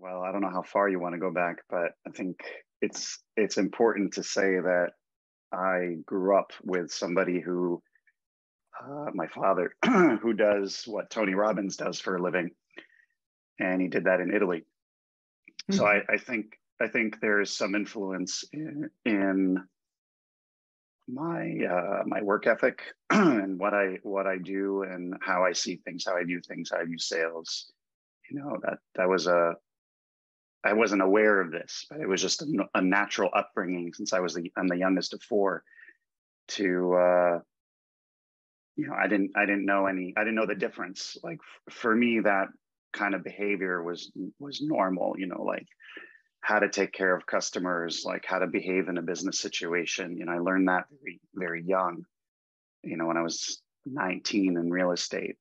Well, I don't know how far you want to go back, but I think it's important to say that I grew up with somebody who, my father, who does what Tony Robbins does for a living, and he did that in Italy. So Mhm. I think there is some influence in my work ethic and what I do and how I see things, how I view things, how I view sales. That was a I wasn't aware of this, but it was just a natural upbringing since I'm the youngest of four to I didn't know the difference. Like for me, that kind of behavior was normal. Like how to take care of customers, like how to behave in a business situation. I learned that very very young. When I was 19 in real estate,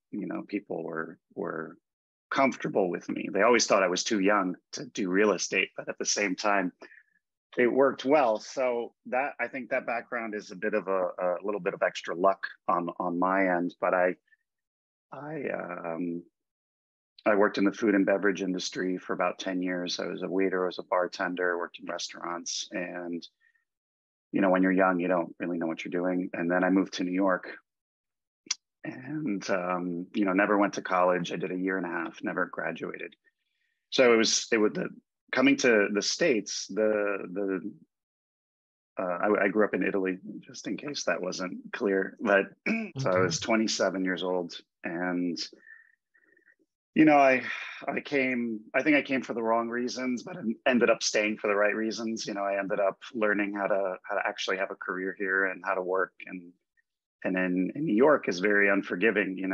people were comfortable with me. They always thought I was too young to do real estate, but at the same time, it worked well. So that I think that background is a bit of a little bit of extra luck on my end. But I um, I worked in the food and beverage industry for about 10 years. I was a waiter, I was a bartender, worked in restaurants, and when you're young, you don't really know what you're doing. And then I moved to New York, and never went to college. I did a year and a half, never graduated. So it was the coming to the States. I grew up in Italy, just in case that wasn't clear. But so I Okay. was 27 years old, and I came. I think I came for the wrong reasons, but I ended up staying for the right reasons. I ended up learning how to actually have a career here and how to work. And then in New York is very unforgiving. You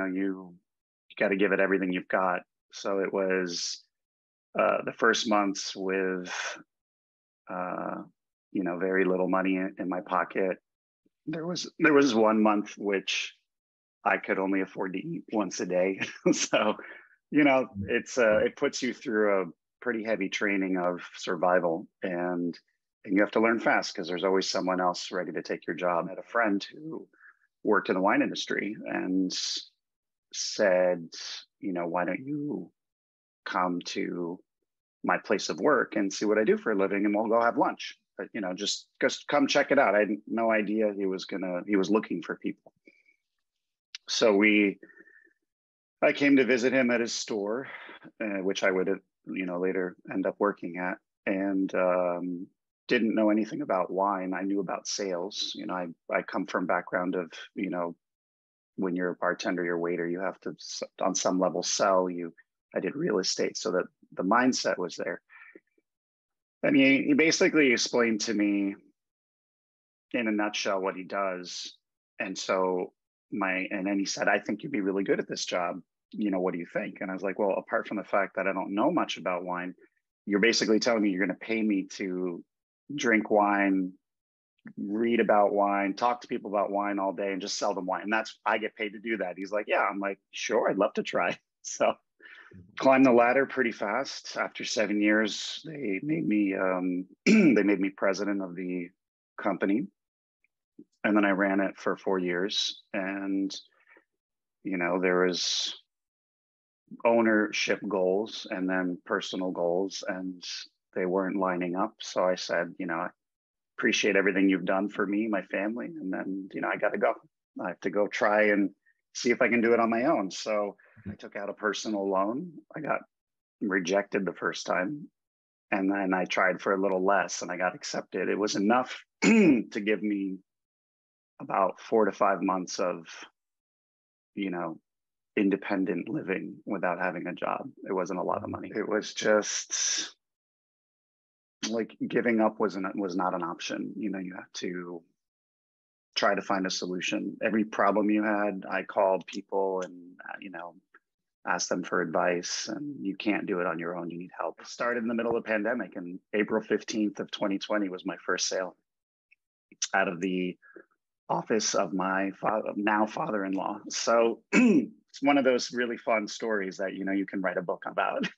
got to give it everything you've got. So it was the first months with uh, very little money in my pocket. There was 1 month which I could only afford to eat once a day. So it puts you through a pretty heavy training of survival, and you have to learn fast because there's always someone else ready to take your job. I had a friend who worked in the wine industry and said, why don't you come to my place of work and see what I do for a living, and we'll go have lunch. But just come check it out. I had no idea he was looking for people. So I came to visit him at his store, which I would later end up working at, and didn't know anything about wine. I knew about sales. I come from background of when you're a bartender, you're a waiter, you have to on some level sell. I did real estate, so that the mindset was there. And he basically explained to me in a nutshell what he does. And so and then he said, I think you'd be really good at this job. What do you think? And I was like, well, apart from the fact that I don't know much about wine, you're basically telling me you're going to pay me to drink wine, read about wine, talk to people about wine all day and just sell them wine. And I get paid to do that. He's like, yeah. I'm like, sure, I'd love to try. So climbed the ladder pretty fast. After 7 years, they made me they made me president of the company, and then I ran it for 4 years. And there was ownership goals and then personal goals, and they weren't lining up. So I said, I appreciate everything you've done for me, my family, and then I got to go. I have to go try and see if I can do it on my own. So I took out a personal loan. I got rejected the first time, and then I tried for a little less and I got accepted. It was enough to give me about 4 to 5 months of independent living without having a job. It wasn't a lot of money. It was just like giving up was not an option. You have to try to find a solution. Every problem you had, I called people and asked them for advice, and you can't do it on your own. You need help. It started in the middle of the pandemic, and April 15th of 2020 was my first sale out of the office of my now father-in-law. So it's one of those really fun stories that you can write a book about.